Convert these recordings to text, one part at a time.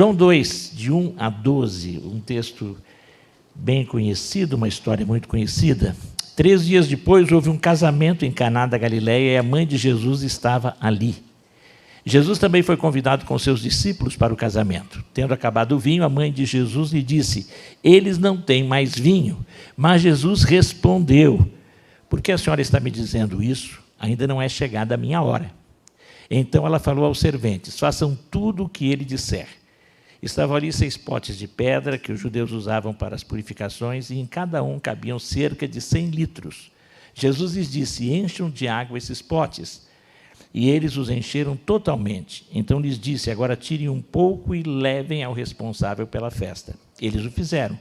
João 2, de 1 a 12, um texto bem conhecido, uma história muito conhecida. 3 dias depois, houve um casamento em Caná da Galileia e a mãe de Jesus estava ali. Jesus também foi convidado com seus discípulos para o casamento. Tendo acabado o vinho, a mãe de Jesus lhe disse: eles não têm mais vinho. Mas Jesus respondeu: por que a senhora está me dizendo isso? Ainda não é chegada a minha hora. Então ela falou aos serventes: façam tudo o que ele disser. Estavam ali 6 potes de pedra que os judeus usavam para as purificações, e em cada um cabiam cerca de 100 litros. Jesus lhes disse: encham de água esses potes. E eles os encheram totalmente. Então lhes disse: agora tirem um pouco e levem ao responsável pela festa. Eles o fizeram.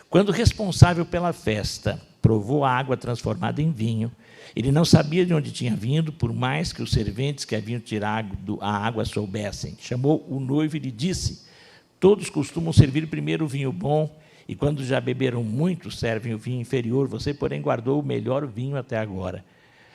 Quando o responsável pela festa provou a água transformada em vinho, ele não sabia de onde tinha vindo, por mais que os serventes que haviam tirado a água soubessem. Chamou o noivo e lhe disse: todos costumam servir primeiro o vinho bom, e quando já beberam muito, servem o vinho inferior. Você, porém, guardou o melhor vinho até agora.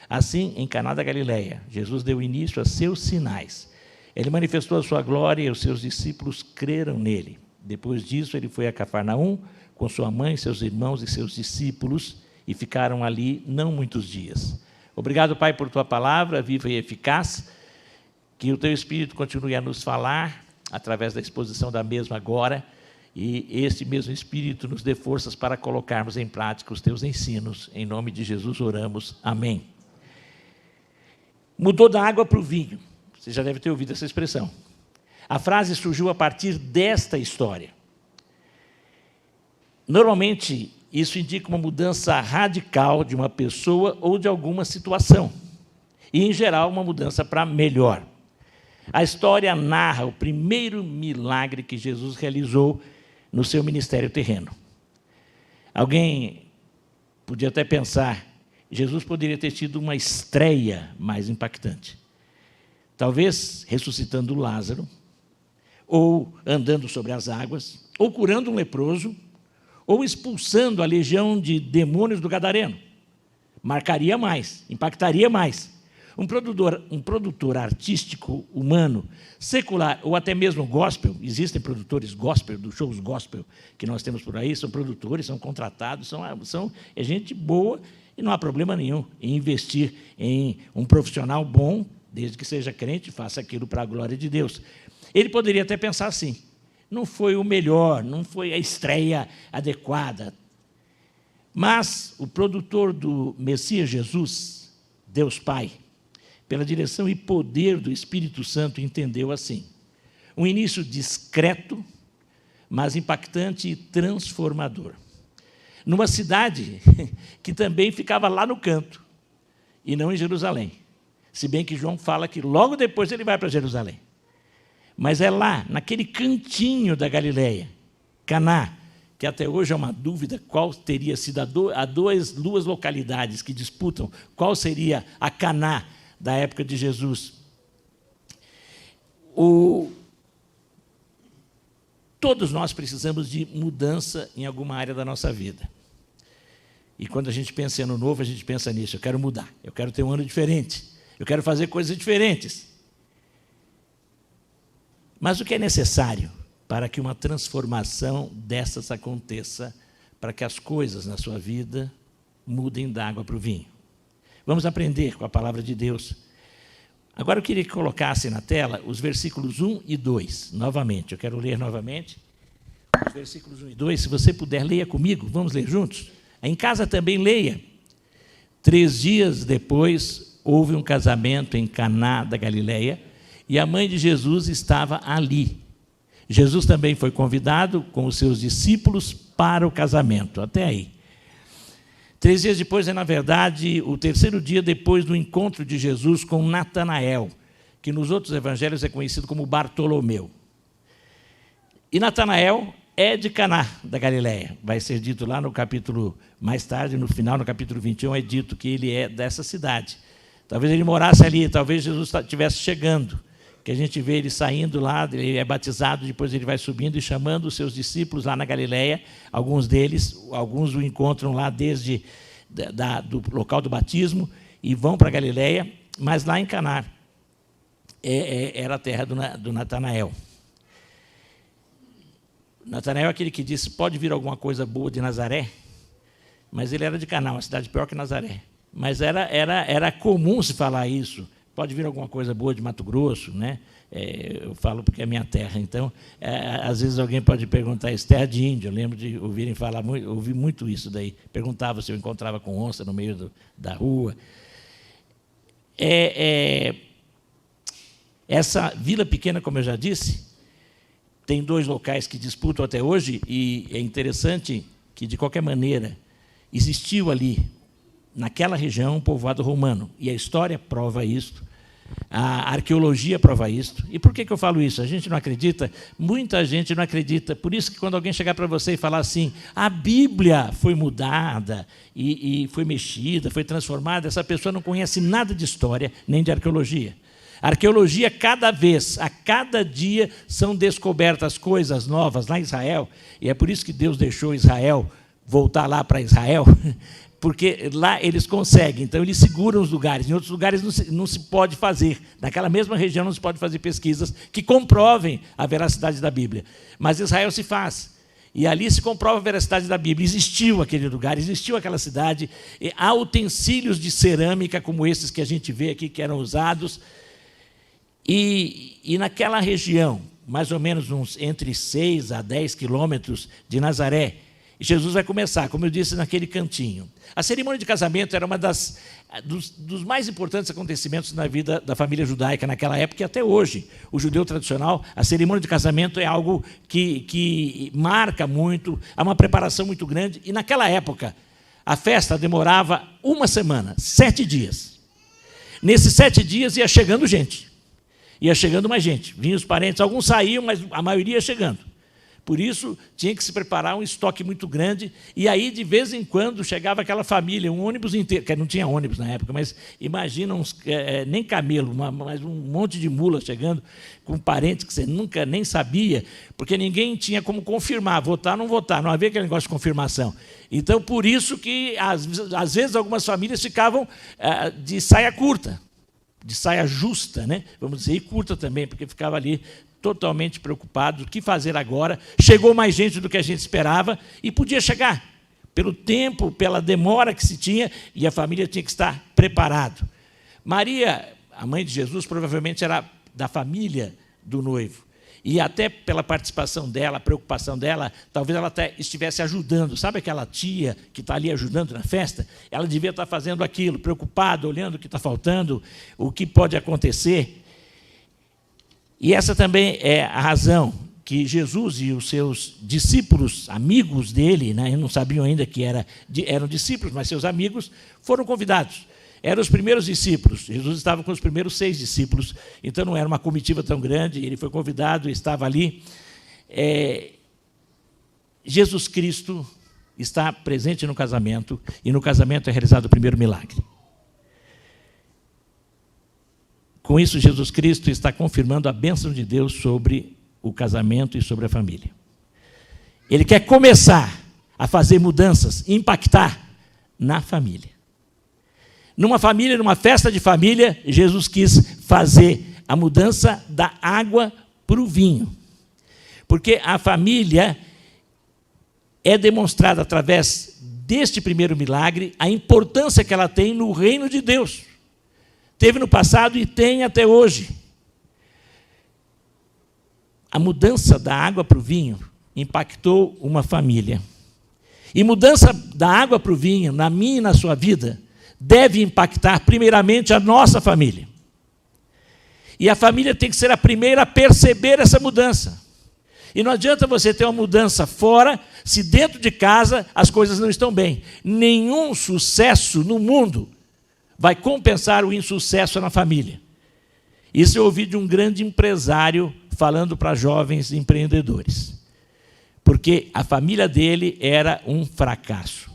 Assim, em Caná da Galileia, Jesus deu início a seus sinais. Ele manifestou a sua glória e os seus discípulos creram nele. Depois disso, ele foi a Cafarnaum com sua mãe, seus irmãos e seus discípulos, e ficaram ali não muitos dias. Obrigado, Pai, por tua palavra viva e eficaz. Que o teu Espírito continue a nos falar através da exposição da mesma agora, e este mesmo Espírito nos dê forças para colocarmos em prática os teus ensinos. Em nome de Jesus oramos. Amém. Mudou da água para o vinho. Você já deve ter ouvido essa expressão. A frase surgiu a partir desta história. Normalmente, isso indica uma mudança radical de uma pessoa ou de alguma situação. E, em geral, uma mudança para melhor. A história narra o primeiro milagre que Jesus realizou no seu ministério terreno. Alguém podia até pensar: Jesus poderia ter tido uma estreia mais impactante. Talvez ressuscitando Lázaro, ou andando sobre as águas, ou curando um leproso, ou expulsando a legião de demônios do Gadareno. Marcaria mais, impactaria mais. Um produtor artístico, humano, secular, ou até mesmo gospel, existem produtores gospel, dos shows gospel que nós temos por aí, são produtores, são contratados, é gente boa, e não há problema nenhum em investir em um profissional bom, desde que seja crente e faça aquilo para a glória de Deus. Ele poderia até pensar assim: não foi o melhor, não foi a estreia adequada. Mas o produtor do Messias Jesus, Deus Pai, pela direção e poder do Espírito Santo, entendeu assim: um início discreto, mas impactante e transformador. Numa cidade que também ficava lá no canto, e não em Jerusalém. Se bem que João fala que logo depois ele vai para Jerusalém. Mas é lá, naquele cantinho da Galileia, Caná, que até hoje é uma dúvida qual teria sido há duas localidades que disputam qual seria a Caná da época de Jesus. Todos nós precisamos de mudança em alguma área da nossa vida. E quando a gente pensa em ano novo, a gente pensa nisso: eu quero mudar, eu quero ter um ano diferente, eu quero fazer coisas diferentes. Mas o que é necessário para que uma transformação dessas aconteça, para que as coisas na sua vida mudem da água para o vinho? Vamos aprender com a palavra de Deus. Agora eu queria que colocasse na tela os versículos 1 e 2, novamente. Eu quero ler novamente os versículos 1 e 2. Se você puder, leia comigo, vamos ler juntos? Em casa também leia. 3 dias depois, houve um casamento em Caná da Galileia, e a mãe de Jesus estava ali. Jesus também foi convidado com os seus discípulos para o casamento. Até aí. 3 dias depois é, na verdade, o 3º dia depois do encontro de Jesus com Natanael, que nos outros evangelhos é conhecido como Bartolomeu. E Natanael é de Caná da Galileia. Vai ser dito lá no capítulo, mais tarde, no final, no capítulo 21, é dito que ele é dessa cidade. Talvez ele morasse ali, talvez Jesus estivesse chegando, que a gente vê ele saindo lá, ele é batizado, depois ele vai subindo e chamando os seus discípulos lá na Galileia. Alguns o encontram lá desde do local do batismo e vão para a Galileia, mas lá em Caná era a terra do Natanael. Natanael é aquele que disse, pode vir alguma coisa boa de Nazaré? Mas ele era de Caná, uma cidade pior que Nazaré. Mas era comum se falar isso. Pode vir alguma coisa boa de Mato Grosso, né? Eu falo porque é minha terra. Então, às vezes alguém pode perguntar, isso é terra de índio. Eu lembro de ouvir muito isso daí. Perguntava se eu encontrava com onça no meio da rua. Essa vila pequena, como eu já disse, tem 2 locais que disputam até hoje, e é interessante que, de qualquer maneira, existiu ali, naquela região, um povoado romano, e a história prova isso, a arqueologia prova isso. E por que eu falo isso? A gente não acredita? Muita gente não acredita. Por isso que quando alguém chegar para você e falar assim, a Bíblia foi mudada, e foi mexida, foi transformada, essa pessoa não conhece nada de história, nem de arqueologia. A arqueologia, a cada dia, são descobertas coisas novas lá em Israel, e é por isso que Deus deixou Israel voltar lá para Israel, porque lá eles conseguem, então eles seguram os lugares. Em outros lugares não se pode fazer, naquela mesma região não se pode fazer pesquisas que comprovem a veracidade da Bíblia. Mas Israel se faz, e ali se comprova a veracidade da Bíblia. Existiu aquele lugar, existiu aquela cidade, há utensílios de cerâmica como esses que a gente vê aqui, que eram usados, e naquela região, mais ou menos entre 6 a 10 quilômetros de Nazaré, Jesus vai começar, como eu disse, naquele cantinho. A cerimônia de casamento era uma dos mais importantes acontecimentos na vida da família judaica naquela época e até hoje. O judeu tradicional, a cerimônia de casamento é algo que marca muito, há uma preparação muito grande. E naquela época, a festa demorava 1 semana, 7 dias. Nesses 7 dias ia chegando gente, ia chegando mais gente. Vinham os parentes, alguns saíam, mas a maioria ia chegando. Por isso, tinha que se preparar um estoque muito grande, e aí, de vez em quando, chegava aquela família, um ônibus inteiro, que não tinha ônibus na época, mas imagina, nem camelo, mas um monte de mula chegando, com parentes que você nunca nem sabia, porque ninguém tinha como confirmar, votar ou não votar, não havia aquele negócio de confirmação. Então, por isso que, às vezes, algumas famílias ficavam de saia curta, de saia justa, né? Vamos dizer, e curta também, porque ficava ali totalmente preocupado, o que fazer agora? Chegou mais gente do que a gente esperava, e podia chegar, pelo tempo, pela demora que se tinha, e a família tinha que estar preparado. Maria, a mãe de Jesus, provavelmente era da família do noivo, e até pela participação dela, a preocupação dela, talvez ela até estivesse ajudando. Sabe aquela tia que está ali ajudando na festa? Ela devia estar fazendo aquilo, preocupada, olhando o que está faltando, o que pode acontecer. E essa também é a razão que Jesus e os seus discípulos, amigos dele, né, não sabiam ainda que eram discípulos, mas seus amigos, foram convidados. Eram os primeiros discípulos. Jesus estava com os primeiros 6 discípulos, então não era uma comitiva tão grande, ele foi convidado e estava ali. Jesus Cristo está presente no casamento, e no casamento é realizado o primeiro milagre. Com isso, Jesus Cristo está confirmando a bênção de Deus sobre o casamento e sobre a família. Ele quer começar a fazer mudanças, impactar na família. Numa família, numa festa de família, Jesus quis fazer a mudança da água para o vinho. Porque a família é demonstrada através deste primeiro milagre a importância que ela tem no reino de Deus. Teve no passado e tem até hoje. A mudança da água para o vinho impactou uma família. E mudança da água para o vinho, na minha e na sua vida, deve impactar primeiramente a nossa família. E a família tem que ser a primeira a perceber essa mudança. E não adianta você ter uma mudança fora, se dentro de casa as coisas não estão bem. Nenhum sucesso no mundo vai compensar o insucesso na família. Isso eu ouvi de um grande empresário falando para jovens empreendedores. Porque a família dele era um fracasso.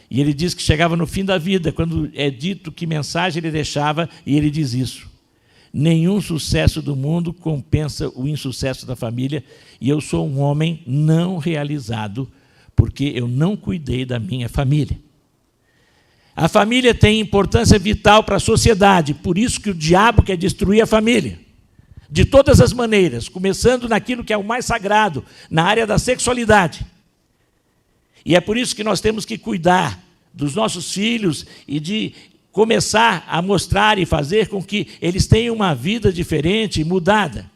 E ele diz que chegava no fim da vida, quando é dito que mensagem ele deixava, e ele diz isso: nenhum sucesso do mundo compensa o insucesso da família, e eu sou um homem não realizado, porque eu não cuidei da minha família. A família tem importância vital para a sociedade, por isso que o diabo quer destruir a família. de todas as maneiras, começando naquilo que é o mais sagrado, na área da sexualidade. E é por isso que nós temos que cuidar dos nossos filhos e de começar a mostrar e fazer com que eles tenham uma vida diferente e mudada.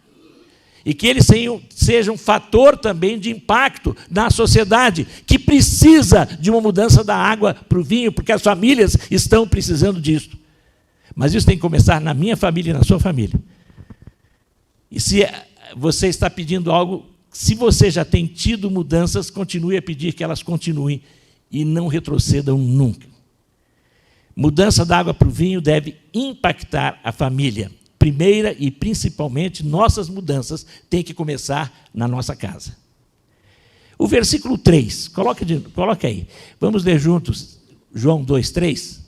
E que eles sejam um fator também de impacto na sociedade, que precisa de uma mudança da água para o vinho, porque as famílias estão precisando disso. Mas isso tem que começar na minha família e na sua família. E se você está pedindo algo, se você já tem tido mudanças, continue a pedir que elas continuem e não retrocedam nunca. Mudança da água para o vinho deve impactar a família. Primeira e principalmente, nossas mudanças têm que começar na nossa casa. O versículo 3, coloque aí. Vamos ler juntos João 2:3.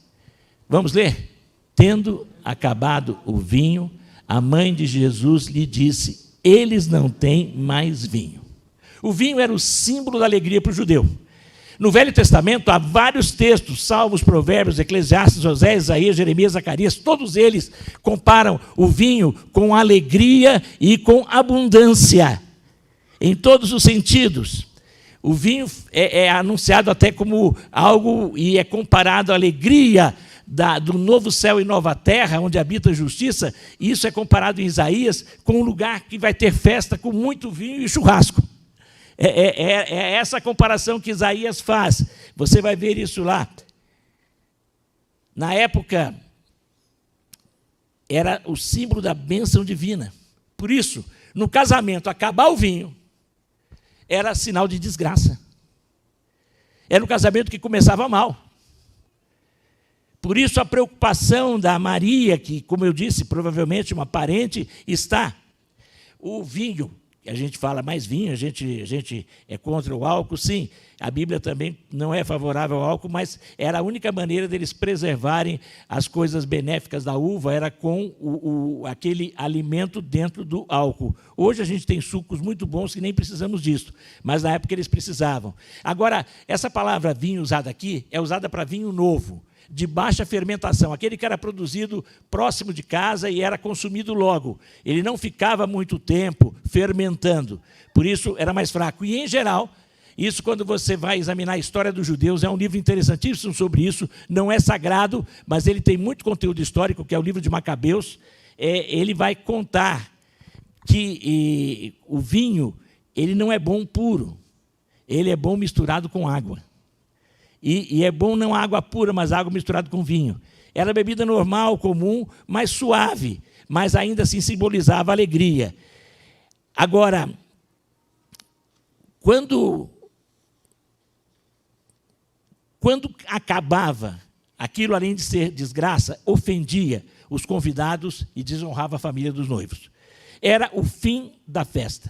Vamos ler? Tendo acabado o vinho, a mãe de Jesus lhe disse: eles não têm mais vinho. O vinho era o símbolo da alegria para o judeu. No Velho Testamento há vários textos, Salmos, Provérbios, Eclesiastes, Oséias, Isaías, Jeremias, Zacarias, todos eles comparam o vinho com alegria e com abundância, em todos os sentidos. O vinho é anunciado até como algo, e é comparado à alegria do novo céu e nova terra, onde habita a justiça, e isso é comparado em Isaías com um lugar que vai ter festa com muito vinho e churrasco. É essa comparação que Isaías faz. Você vai ver isso lá. Na época, era o símbolo da bênção divina. Por isso, no casamento, acabar o vinho era sinal de desgraça. Era um casamento que começava mal. Por isso, a preocupação da Maria, que, como eu disse, provavelmente uma parente, está. O vinho, a gente fala mais vinho, a gente é contra o álcool, sim. A Bíblia também não é favorável ao álcool, mas era a única maneira deles preservarem as coisas benéficas da uva, era com aquele alimento dentro do álcool. Hoje a gente tem sucos muito bons que nem precisamos disso, mas na época eles precisavam. Agora, essa palavra vinho usada aqui é usada para vinho novo, de baixa fermentação, aquele que era produzido próximo de casa e era consumido logo. Ele não ficava muito tempo fermentando, por isso era mais fraco. E, em geral, isso, quando você vai examinar a história dos judeus, é um livro interessantíssimo sobre isso, não é sagrado, mas ele tem muito conteúdo histórico, que é o livro de Macabeus. Ele vai contar que o vinho ele não é bom puro, ele é bom misturado com água. E é bom não água pura, mas água misturada com vinho. Era bebida normal, comum, mas suave, mas ainda assim simbolizava alegria. Agora, quando acabava, aquilo, além de ser desgraça, ofendia os convidados e desonrava a família dos noivos. Era o fim da festa.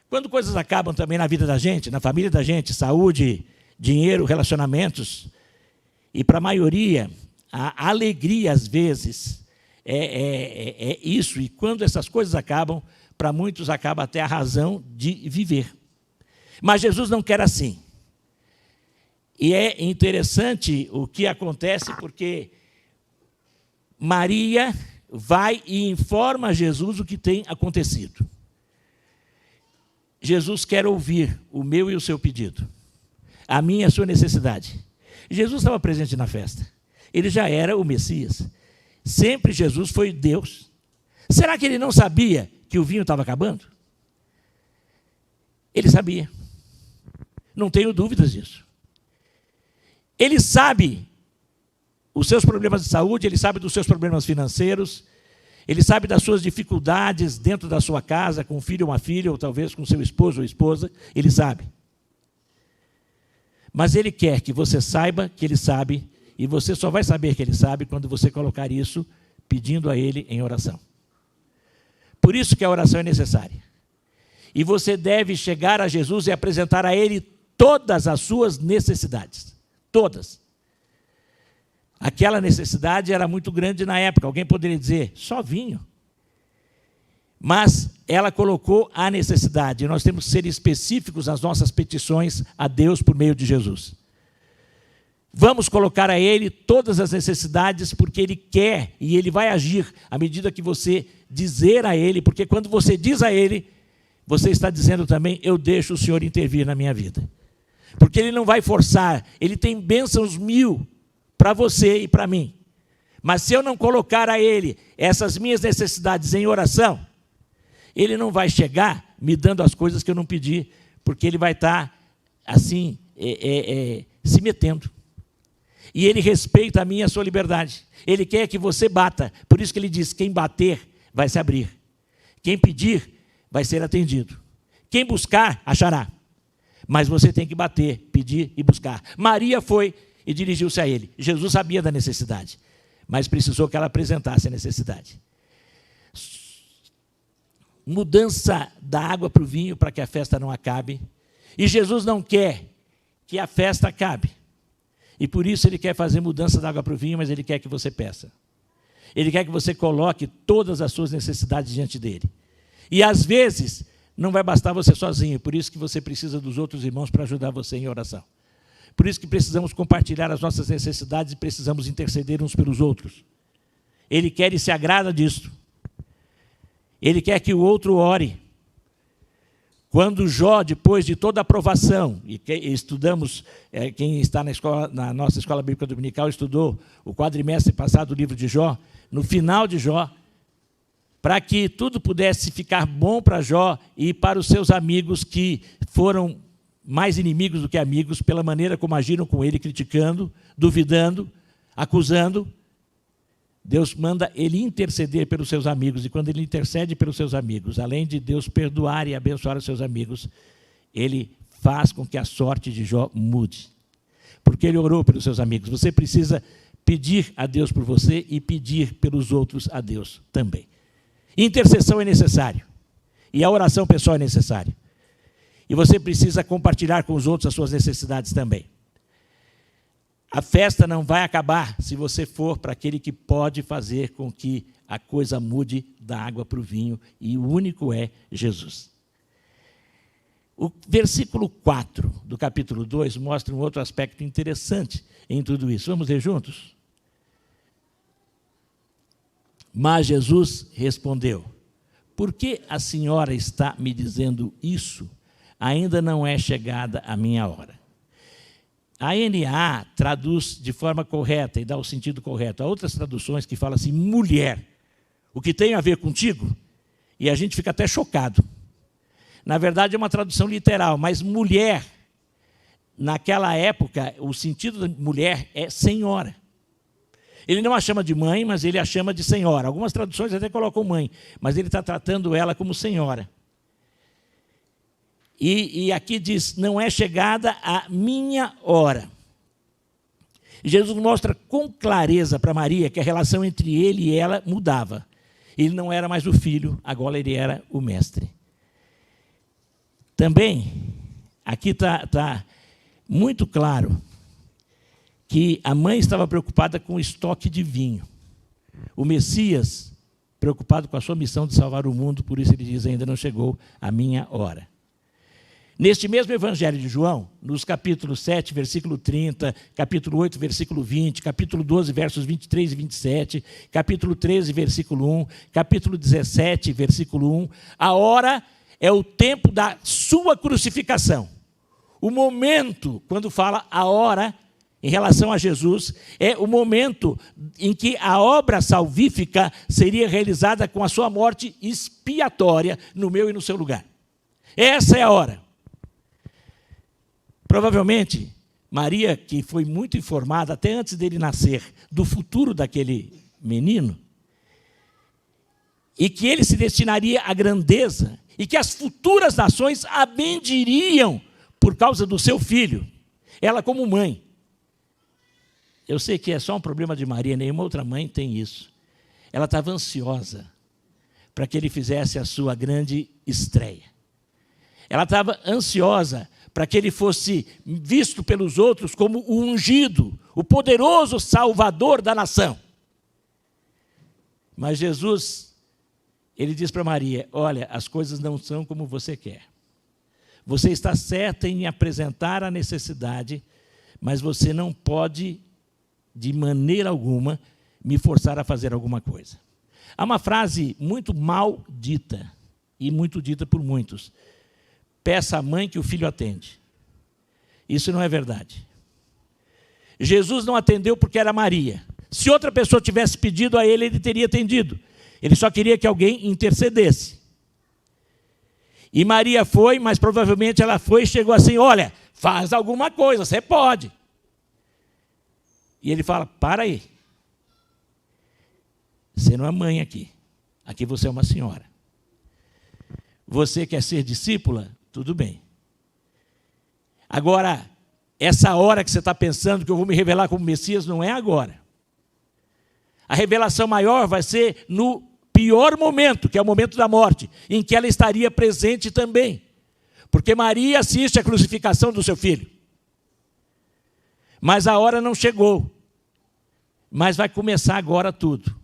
Quando coisas acabam também na vida da gente, na família da gente, saúde, dinheiro, relacionamentos, e para a maioria, a alegria, às vezes, é isso. E quando essas coisas acabam, para muitos acaba até a razão de viver. Mas Jesus não quer assim. E é interessante o que acontece, porque Maria vai e informa a Jesus o que tem acontecido. Jesus quer ouvir o meu e o seu pedido, a minha e a sua necessidade. Jesus estava presente na festa. Ele já era o Messias. Sempre Jesus foi Deus. Será que ele não sabia que o vinho estava acabando? Ele sabia. Não tenho dúvidas disso. Ele sabe os seus problemas de saúde, ele sabe dos seus problemas financeiros, ele sabe das suas dificuldades dentro da sua casa, com um filho ou uma filha, ou talvez com seu esposo ou esposa, ele sabe. Mas ele quer que você saiba que ele sabe, e você só vai saber que ele sabe quando você colocar isso pedindo a ele em oração. Por isso que a oração é necessária. E você deve chegar a Jesus e apresentar a ele todas as suas necessidades. Todas. Aquela necessidade era muito grande na época. Alguém poderia dizer, só vinho. Mas ela colocou a necessidade. Nós temos que ser específicos nas nossas petições a Deus por meio de Jesus. Vamos colocar a Ele todas as necessidades, porque Ele quer e Ele vai agir à medida que você dizer a Ele, porque quando você diz a Ele, você está dizendo também, eu deixo o Senhor intervir na minha vida. Porque Ele não vai forçar, Ele tem bênçãos 1000 para você e para mim. Mas se eu não colocar a Ele essas minhas necessidades em oração, Ele não vai chegar me dando as coisas que eu não pedi, porque Ele vai estar, assim, se metendo. E Ele respeita a minha e a sua liberdade. Ele quer que você bata. Por isso que Ele diz, quem bater vai se abrir. Quem pedir vai ser atendido. Quem buscar, achará. Mas você tem que bater, pedir e buscar. Maria foi e dirigiu-se a Ele. Jesus sabia da necessidade, mas precisou que ela apresentasse a necessidade. Mudança da água para o vinho para que a festa não acabe. E Jesus não quer que a festa acabe. E por isso Ele quer fazer mudança da água para o vinho, mas Ele quer que você peça. Ele quer que você coloque todas as suas necessidades diante dEle. E às vezes, não vai bastar você sozinho, por isso que você precisa dos outros irmãos para ajudar você em oração. Por isso que precisamos compartilhar as nossas necessidades e precisamos interceder uns pelos outros. Ele quer e se agrada disso. Ele quer que o outro ore. Quando Jó, depois de toda a aprovação, e estudamos, quem está na nossa escola bíblica dominical, estudou o quadrimestre passado do livro de Jó, no final de Jó, para que tudo pudesse ficar bom para Jó e para os seus amigos que foram mais inimigos do que amigos, pela maneira como agiram com ele, criticando, duvidando, acusando, Deus manda ele interceder pelos seus amigos, e quando ele intercede pelos seus amigos, além de Deus perdoar e abençoar os seus amigos, ele faz com que a sorte de Jó mude, porque ele orou pelos seus amigos. Você precisa pedir a Deus por você e pedir pelos outros a Deus também. Intercessão é necessário, e a oração pessoal é necessária, e você precisa compartilhar com os outros as suas necessidades também. A festa não vai acabar se você for para aquele que pode fazer com que a coisa mude da água para o vinho, e o único é Jesus. O versículo 4 do capítulo 2 mostra um outro aspecto interessante em tudo isso. Vamos ler juntos? Mas Jesus respondeu, por que a senhora está me dizendo isso? Ainda não é chegada a minha hora. A NA traduz de forma correta e dá o sentido correto. Há outras traduções que falam assim, mulher, o que tem a ver contigo? E a gente fica até chocado. Na verdade é uma tradução literal, mas mulher, naquela época, o sentido de mulher é senhora. Ele não a chama de mãe, mas ele a chama de senhora. Algumas traduções até colocam mãe, mas ele está tratando ela como senhora. E aqui diz, não é chegada a minha hora. E Jesus mostra com clareza para Maria que a relação entre ele e ela mudava. Ele não era mais o filho, agora ele era o mestre. Também, aqui está muito claro que a mãe estava preocupada com o estoque de vinho. O Messias, preocupado com a sua missão de salvar o mundo, por isso ele diz, ainda não chegou a minha hora. Neste mesmo Evangelho de João, nos capítulos 7, versículo 30, capítulo 8, versículo 20, capítulo 12, versos 23 e 27, capítulo 13, versículo 1, capítulo 17, versículo 1, a hora é o tempo da sua crucificação. O momento, quando fala a hora, em relação a Jesus, é o momento em que a obra salvífica seria realizada com a sua morte expiatória no meu e no seu lugar. Essa é a hora. Provavelmente, Maria, que foi muito informada, até antes dele nascer, do futuro daquele menino, e que ele se destinaria à grandeza, e que as futuras nações a bendiriam por causa do seu filho, ela como mãe. Eu sei que é só um problema de Maria, nenhuma outra mãe tem isso. Ela estava ansiosa para que ele fizesse a sua grande estreia. Ela estava ansiosa para que ele fosse visto pelos outros como o ungido, o poderoso salvador da nação. Mas Jesus, ele diz para Maria, olha, as coisas não são como você quer. Você está certa em apresentar a necessidade, mas você não pode, de maneira alguma, me forçar a fazer alguma coisa. Há uma frase muito mal dita, e muito dita por muitos: peça à mãe que o filho atende. Isso não é verdade. Jesus não atendeu porque era Maria. Se outra pessoa tivesse pedido a ele, ele teria atendido. Ele só queria que alguém intercedesse. E Maria foi, mas provavelmente ela foi e chegou assim: olha, faz alguma coisa, você pode. E ele fala: para aí. Você não é mãe aqui. Aqui você é uma senhora. Você quer ser discípula? Tudo bem. Agora, essa hora que você está pensando que eu vou me revelar como Messias, não é agora. A revelação maior vai ser no pior momento, que é o momento da morte, em que ela estaria presente também. Porque Maria assiste à crucificação do seu filho. Mas a hora não chegou. Mas vai começar agora tudo.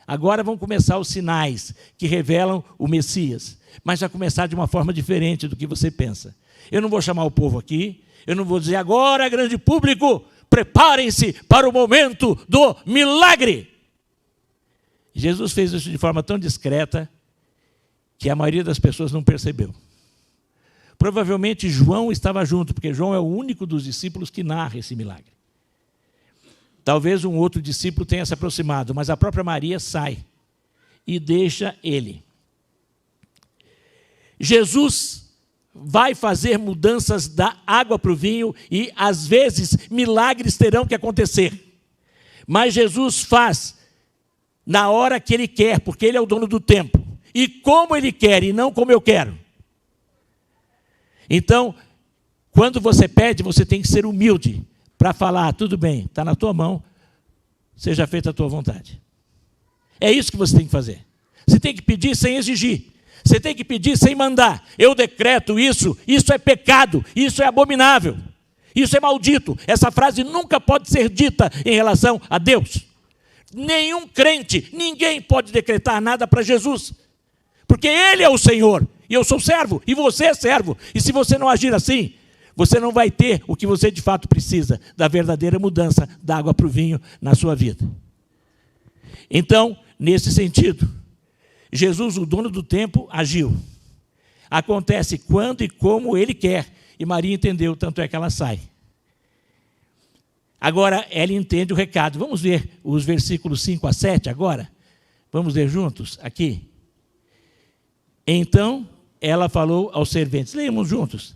Agora vão começar os sinais que revelam o Messias. Mas vai começar de uma forma diferente do que você pensa. Eu não vou chamar o povo aqui. Eu não vou dizer: agora, grande público, preparem-se para o momento do milagre. Jesus fez isso de forma tão discreta que a maioria das pessoas não percebeu. Provavelmente João estava junto, porque João é o único dos discípulos que narra esse milagre. Talvez um outro discípulo tenha se aproximado, mas a própria Maria sai e deixa ele. Jesus vai fazer mudanças da água para o vinho e, às vezes, milagres terão que acontecer. Mas Jesus faz na hora que Ele quer, porque Ele é o dono do tempo. E como Ele quer e não como eu quero. Então, quando você pede, você tem que ser humilde para falar: tudo bem, está na tua mão, seja feita a tua vontade. É isso que você tem que fazer. Você tem que pedir sem exigir. Você tem que pedir sem mandar. Eu decreto isso, isso é pecado, isso é abominável, isso é maldito. Essa frase nunca pode ser dita em relação a Deus. Nenhum crente, ninguém pode decretar nada para Jesus. Porque Ele é o Senhor, e eu sou servo, e você é servo. E se você não agir assim, você não vai ter o que você de fato precisa, da verdadeira mudança da água para o vinho na sua vida. Então, nesse sentido, Jesus, o dono do tempo, agiu. Acontece quando e como Ele quer. E Maria entendeu, tanto é que ela sai. Agora, ela entende o recado. Vamos ver os versículos 5 a 7 agora? Vamos ler juntos aqui? Então, ela falou aos serventes. Leiamos juntos.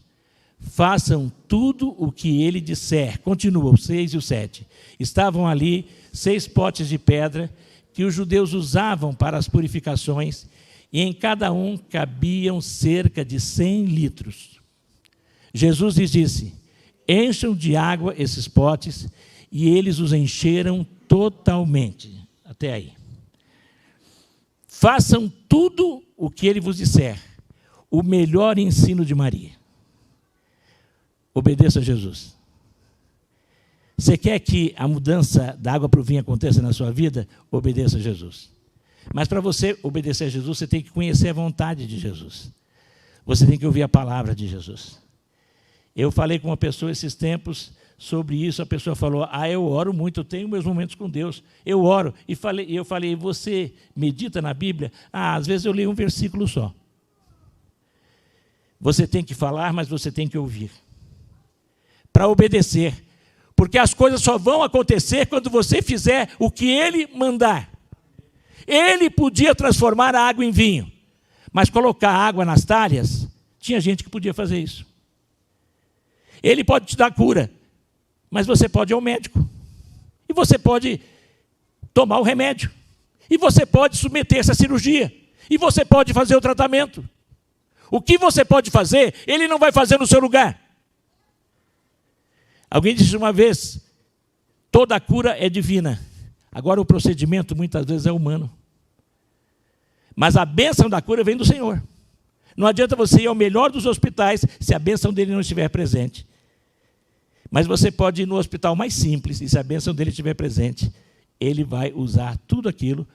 Façam tudo o que ele disser. Continua, o 6 e o 7. Estavam ali 6 potes de pedra que os judeus usavam para as purificações, e em cada um cabiam cerca de 100 litros. Jesus lhes disse: encham de água esses potes, e eles os encheram totalmente. Até aí. Façam tudo o que ele vos disser. O melhor ensino de Maria. Obedeça a Jesus. Você quer que a mudança da água para o vinho aconteça na sua vida? Obedeça a Jesus. Mas para você obedecer a Jesus, você tem que conhecer a vontade de Jesus. Você tem que ouvir a palavra de Jesus. Eu falei com uma pessoa esses tempos sobre isso. A pessoa falou: eu oro muito, eu tenho meus momentos com Deus. Eu oro. E eu falei: você medita na Bíblia? Às vezes eu leio um versículo só. Você tem que falar, mas você tem que ouvir. Para obedecer. Porque as coisas só vão acontecer quando você fizer o que Ele mandar. Ele podia transformar a água em vinho, mas colocar água nas talhas, tinha gente que podia fazer isso. Ele pode te dar cura, mas você pode ir ao médico. E você pode tomar o remédio. E você pode submeter-se à cirurgia. E você pode fazer o tratamento. O que você pode fazer, Ele não vai fazer no seu lugar. Alguém disse uma vez: toda a cura é divina. Agora o procedimento muitas vezes é humano. Mas a bênção da cura vem do Senhor. Não adianta você ir ao melhor dos hospitais se a bênção dele não estiver presente. Mas você pode ir no hospital mais simples, e se a bênção dele estiver presente, ele vai usar tudo aquilo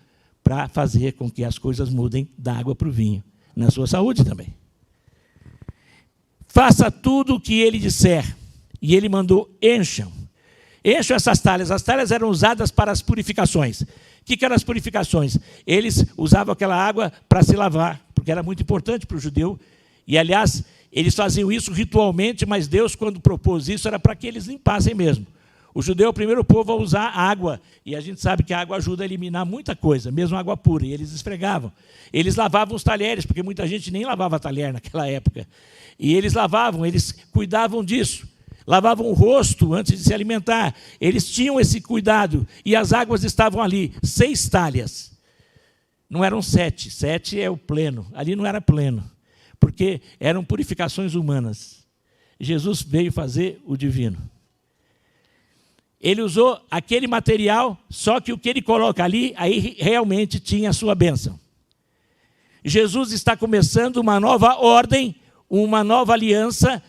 para fazer com que as coisas mudem da água para o vinho, na sua saúde também. Faça tudo o que ele disser. E ele mandou: encham. Encham essas talhas. As talhas eram usadas para as purificações. O que eram as purificações? Eles usavam aquela água para se lavar, porque era muito importante para o judeu. E, aliás, eles faziam isso ritualmente, mas Deus, quando propôs isso, era para que eles limpassem mesmo. O judeu é o primeiro povo a usar água, e a gente sabe que a água ajuda a eliminar muita coisa, mesmo água pura, e eles esfregavam. Eles lavavam os talheres, porque muita gente nem lavava talher naquela época. E eles lavavam, eles cuidavam disso. Lavavam o rosto antes de se alimentar. Eles tinham esse cuidado, e as águas estavam ali, 6 talhas. Não eram 7, 7 é o pleno, ali não era pleno, porque eram purificações humanas. Jesus veio fazer o divino. Ele usou aquele material, só que o que ele coloca ali, aí realmente tinha a sua bênção. Jesus está começando uma nova ordem, uma nova aliança,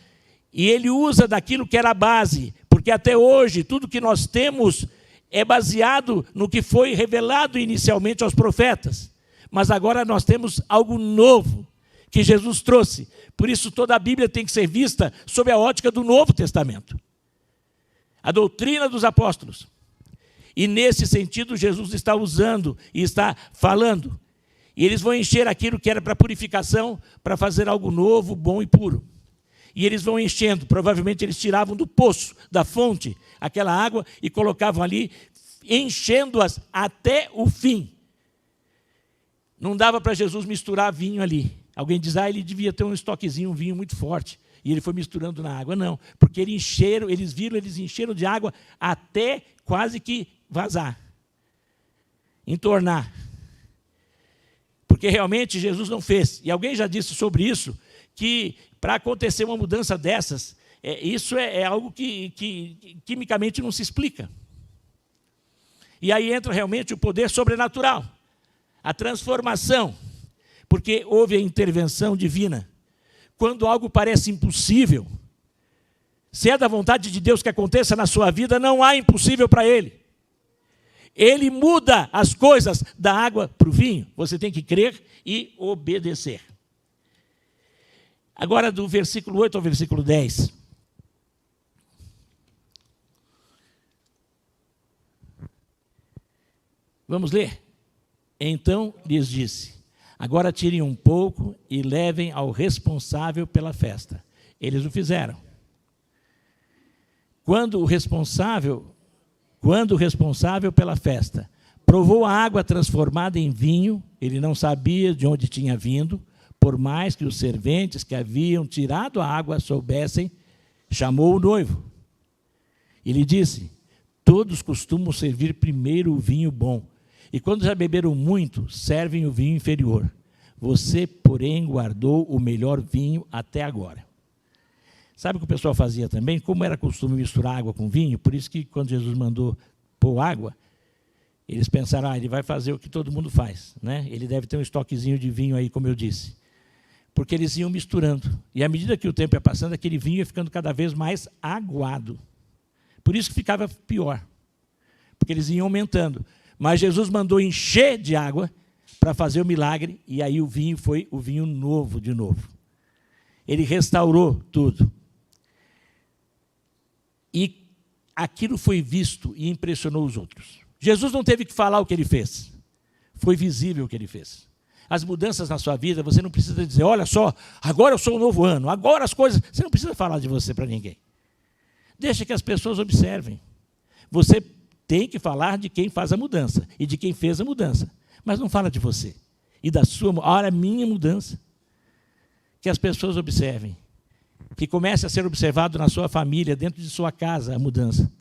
e ele usa daquilo que era a base, porque até hoje tudo que nós temos é baseado no que foi revelado inicialmente aos profetas. Mas agora nós temos algo novo que Jesus trouxe. Por isso toda a Bíblia tem que ser vista sob a ótica do Novo Testamento. A doutrina dos apóstolos. E nesse sentido Jesus está usando e está falando. E eles vão encher aquilo que era para purificação, para fazer algo novo, bom e puro. E eles vão enchendo, provavelmente eles tiravam do poço, da fonte, aquela água e colocavam ali, enchendo-as até o fim. Não dava para Jesus misturar vinho ali. Alguém diz, ele devia ter um estoquezinho, um vinho muito forte. E ele foi misturando na água. Não, porque eles encheram de água até quase que vazar. Entornar. Porque realmente Jesus não fez. E alguém já disse sobre isso, que para acontecer uma mudança dessas, isso é algo que quimicamente não se explica. E aí entra realmente o poder sobrenatural. A transformação. Porque houve a intervenção divina. Quando algo parece impossível, se é da vontade de Deus que aconteça na sua vida, não há impossível para Ele. Ele muda as coisas da água para o vinho. Você tem que crer e obedecer. Agora, do versículo 8 ao versículo 10. Vamos ler? Então lhes disse: agora tirem um pouco e levem ao responsável pela festa. Eles o fizeram. Quando o responsável pela festa provou a água transformada em vinho, ele não sabia de onde tinha vindo, por mais que os serventes que haviam tirado a água soubessem, chamou o noivo. E lhe disse: todos costumam servir primeiro o vinho bom, e quando já beberam muito, servem o vinho inferior. Você, porém, guardou o melhor vinho até agora. Sabe o que o pessoal fazia também? Como era costume misturar água com vinho, por isso que quando Jesus mandou pôr água, eles pensaram, ele vai fazer o que todo mundo faz, né? Ele deve ter um estoquezinho de vinho aí, como eu disse. Porque eles iam misturando. E à medida que o tempo ia passando, aquele vinho ia ficando cada vez mais aguado. Por isso que ficava pior. Porque eles iam aumentando. Mas Jesus mandou encher de água para fazer o milagre, e aí o vinho foi o vinho novo de novo. Ele restaurou tudo. E aquilo foi visto e impressionou os outros. Jesus não teve que falar o que ele fez. Foi visível o que ele fez. As mudanças na sua vida, você não precisa dizer, olha só, agora eu sou um novo ano, agora as coisas... Você não precisa falar de você para ninguém. Deixa que as pessoas observem. Você tem que falar de quem faz a mudança e de quem fez a mudança. Mas não fala de você. E da sua... Olha, a minha mudança. Que as pessoas observem. Que comece a ser observado na sua família, dentro de sua casa, a mudança.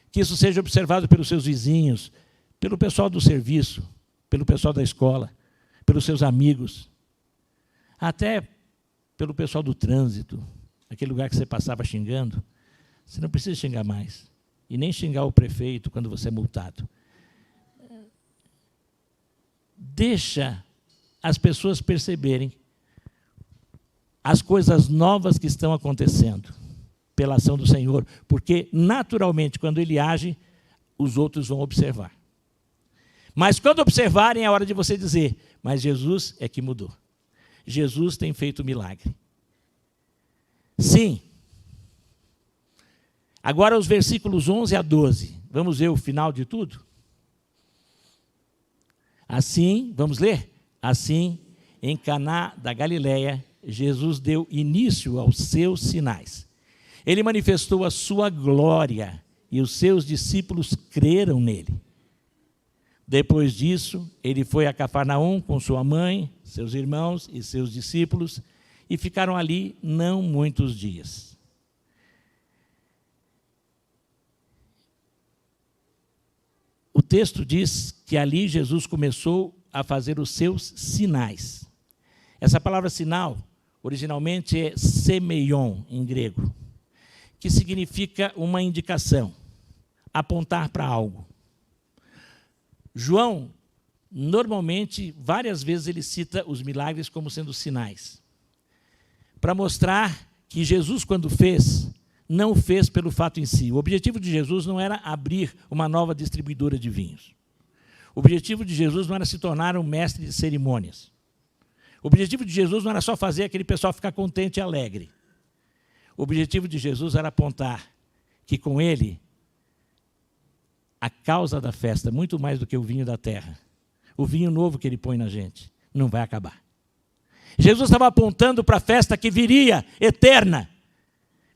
Que isso seja observado pelos seus vizinhos, pelo pessoal do serviço, pelo pessoal da escola, pelos seus amigos, até pelo pessoal do trânsito, aquele lugar que você passava xingando. Você não precisa xingar mais. E nem xingar o prefeito quando você é multado. Deixa as pessoas perceberem as coisas novas que estão acontecendo pela ação do Senhor, porque, naturalmente, quando Ele age, os outros vão observar. Mas quando observarem, é hora de você dizer, mas Jesus é que mudou. Jesus tem feito milagre. Sim, Agora os versículos 11 a 12. Vamos ver o final de tudo? Assim, vamos ler? Assim, em Caná da Galileia, Jesus deu início aos seus sinais. Ele manifestou a sua glória e os seus discípulos creram nele. Depois disso, ele foi a Cafarnaum com sua mãe, seus irmãos e seus discípulos e ficaram ali não muitos dias. O texto diz que ali Jesus começou a fazer os seus sinais. Essa palavra sinal, originalmente é semeion, em grego, que significa uma indicação, apontar para algo. João, normalmente, várias vezes ele cita os milagres como sendo sinais, para mostrar que Jesus, quando fez, não fez pelo fato em si. O objetivo de Jesus não era abrir uma nova distribuidora de vinhos. O objetivo de Jesus não era se tornar um mestre de cerimônias. O objetivo de Jesus não era só fazer aquele pessoal ficar contente e alegre. O objetivo de Jesus era apontar que com ele, a causa da festa, muito mais do que o vinho da terra, o vinho novo que ele põe na gente, não vai acabar. Jesus estava apontando para a festa que viria, eterna,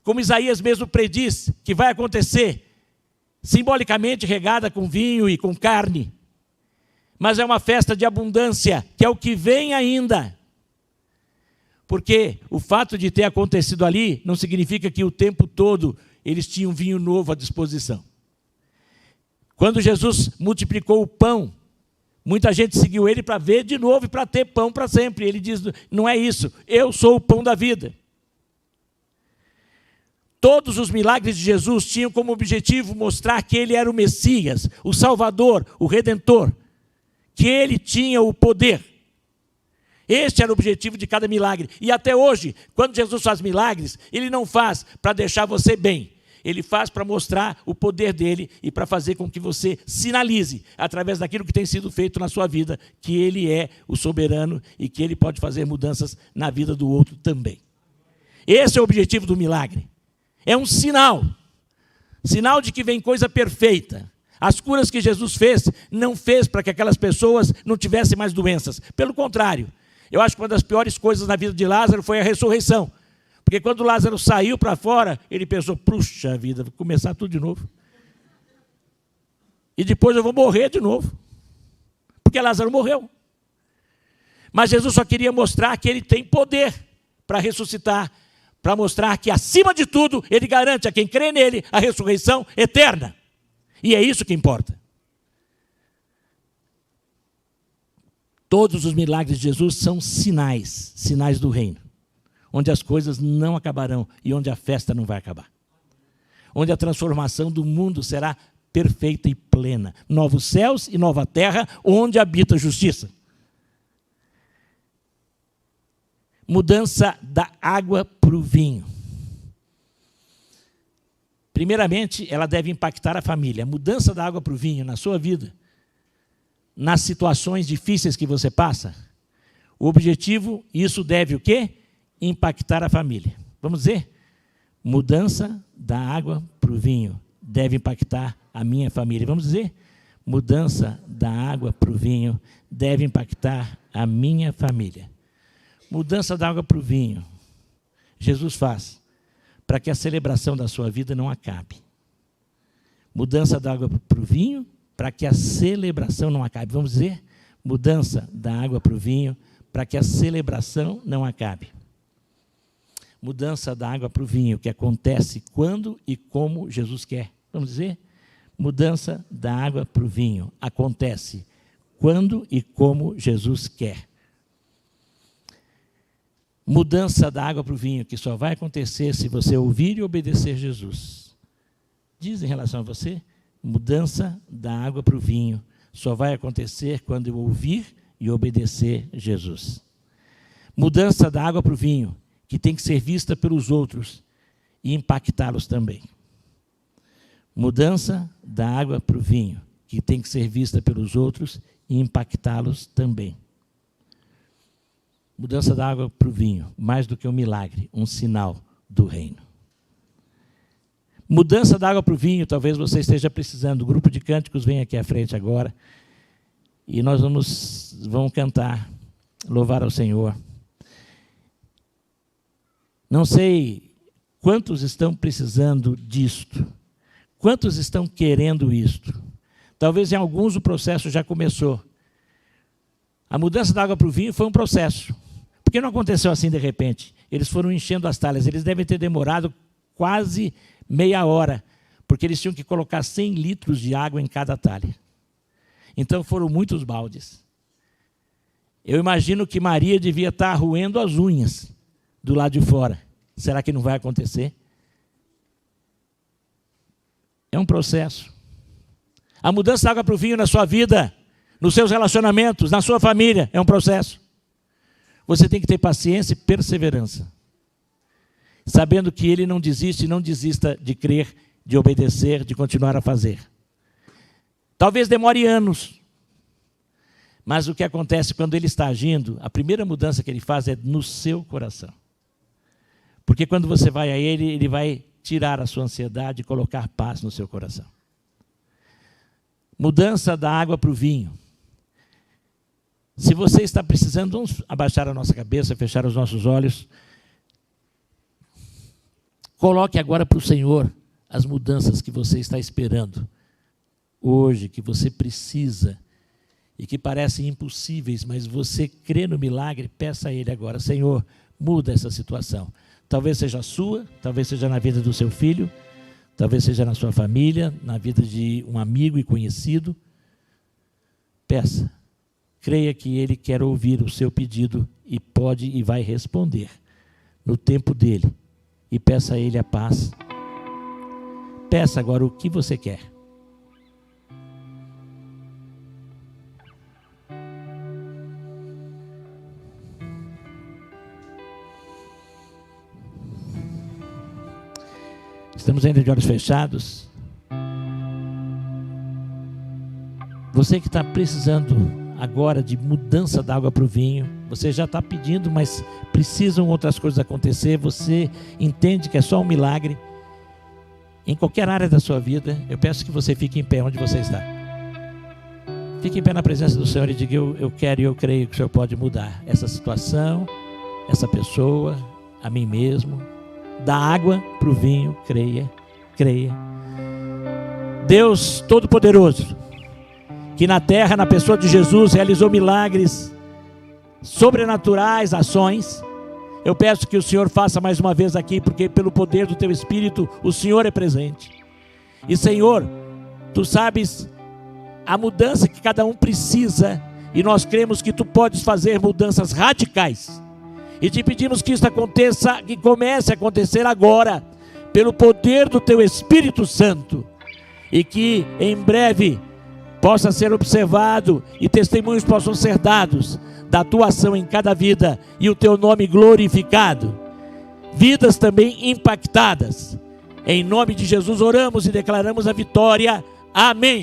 como Isaías mesmo prediz, que vai acontecer, simbolicamente regada com vinho e com carne, mas é uma festa de abundância, que é o que vem ainda. Porque o fato de ter acontecido ali não significa que o tempo todo eles tinham vinho novo à disposição. Quando Jesus multiplicou o pão, muita gente seguiu ele para ver de novo e para ter pão para sempre. Ele diz, não é isso, eu sou o pão da vida. Todos os milagres de Jesus tinham como objetivo mostrar que ele era o Messias, o Salvador, o Redentor, que ele tinha o poder. Este era o objetivo de cada milagre. E até hoje, quando Jesus faz milagres, ele não faz para deixar você bem. Ele faz para mostrar o poder dele e para fazer com que você sinalize, através daquilo que tem sido feito na sua vida, que ele é o soberano e que ele pode fazer mudanças na vida do outro também. Esse é o objetivo do milagre. É um sinal. Sinal de que vem coisa perfeita. As curas que Jesus fez, não fez para que aquelas pessoas não tivessem mais doenças. Pelo contrário, eu acho que uma das piores coisas na vida de Lázaro foi a ressurreição. Porque quando Lázaro saiu para fora, ele pensou, puxa vida, vou começar tudo de novo. E depois eu vou morrer de novo. Porque Lázaro morreu. Mas Jesus só queria mostrar que ele tem poder para ressuscitar, para mostrar que, acima de tudo, ele garante a quem crê nele a ressurreição eterna. E é isso que importa. Todos os milagres de Jesus são sinais, sinais do reino, onde as coisas não acabarão e onde a festa não vai acabar. Onde a transformação do mundo será perfeita e plena. Novos céus e nova terra, onde habita a justiça. Mudança da água para o vinho. Primeiramente, ela deve impactar a família. A mudança da água para o vinho na sua vida, nas situações difíceis que você passa, o objetivo, isso deve o quê? Impactar a família. Vamos dizer? Mudança da água para o vinho deve impactar a minha família. Vamos dizer? Mudança da água para o vinho deve impactar a minha família. Mudança da água para o vinho. Jesus faz para que a celebração da sua vida não acabe. Mudança da água para o vinho, para que a celebração não acabe. Vamos dizer? Mudança da água para o vinho, para que a celebração não acabe. Mudança da água para o vinho, que acontece quando e como Jesus quer. Vamos dizer? Mudança da água para o vinho, acontece quando e como Jesus quer. Mudança da água para o vinho, que só vai acontecer se você ouvir e obedecer Jesus. Diz em relação a você, mudança da água para o vinho só vai acontecer quando eu ouvir e obedecer Jesus. Mudança da água para o vinho, que tem que ser vista pelos outros e impactá-los também. Mudança da água para o vinho, que tem que ser vista pelos outros e impactá-los também. Mudança da água para o vinho, mais do que um milagre, um sinal do reino. Mudança da água para o vinho, talvez você esteja precisando. O grupo de cânticos vem aqui à frente agora. E nós vamos cantar, louvar ao Senhor. Não sei quantos estão precisando disto. Quantos estão querendo isto? Talvez em alguns o processo já começou. A mudança da água para o vinho foi um processo. Por que não aconteceu assim de repente? Eles foram enchendo as talhas. Eles devem ter demorado quase meia hora, porque eles tinham que colocar 100 litros de água em cada talha. Então foram muitos baldes. Eu imagino que Maria devia estar roendo as unhas do lado de fora. Será que não vai acontecer? É um processo. A mudança da água para o vinho na sua vida, nos seus relacionamentos, na sua família, é um processo. Você tem que ter paciência e perseverança, sabendo que Ele não desiste e não desista de crer, de obedecer, de continuar a fazer. Talvez demore anos, mas o que acontece quando Ele está agindo, a primeira mudança que Ele faz é no seu coração. Porque quando você vai a Ele, Ele vai tirar a sua ansiedade e colocar paz no seu coração. Mudança da água para o vinho. Se você está precisando, vamos abaixar a nossa cabeça, fechar os nossos olhos. Coloque agora para o Senhor as mudanças que você está esperando hoje, que você precisa e que parecem impossíveis, mas você crê no milagre, peça a Ele agora: Senhor, muda essa situação. Talvez seja a sua, talvez seja na vida do seu filho, talvez seja na sua família, na vida de um amigo e conhecido. Peça. Creia que Ele quer ouvir o seu pedido e pode e vai responder no tempo dEle. E peça a Ele a paz. Peça agora o que você quer. Estamos ainda de olhos fechados. Você que está precisando agora de mudança da água para o vinho, você já está pedindo, mas precisam outras coisas acontecer, você entende que é só um milagre, em qualquer área da sua vida, eu peço que você fique em pé onde você está. Fique em pé na presença do Senhor e diga: eu quero e eu creio que o Senhor pode mudar essa situação, essa pessoa, a mim mesmo. Da água para o vinho, creia, creia. Deus Todo-Poderoso, que na terra, na pessoa de Jesus, realizou milagres sobrenaturais, ações. Eu peço que o Senhor faça mais uma vez aqui, porque pelo poder do Teu Espírito, o Senhor é presente. E Senhor, Tu sabes a mudança que cada um precisa, e nós cremos que Tu podes fazer mudanças radicais. E te pedimos que isso aconteça, que comece a acontecer agora, pelo poder do Teu Espírito Santo, e que em breve possa ser observado e testemunhos possam ser dados da Tua ação em cada vida e o Teu nome glorificado. Vidas também impactadas. Em nome de Jesus oramos e declaramos a vitória. Amém.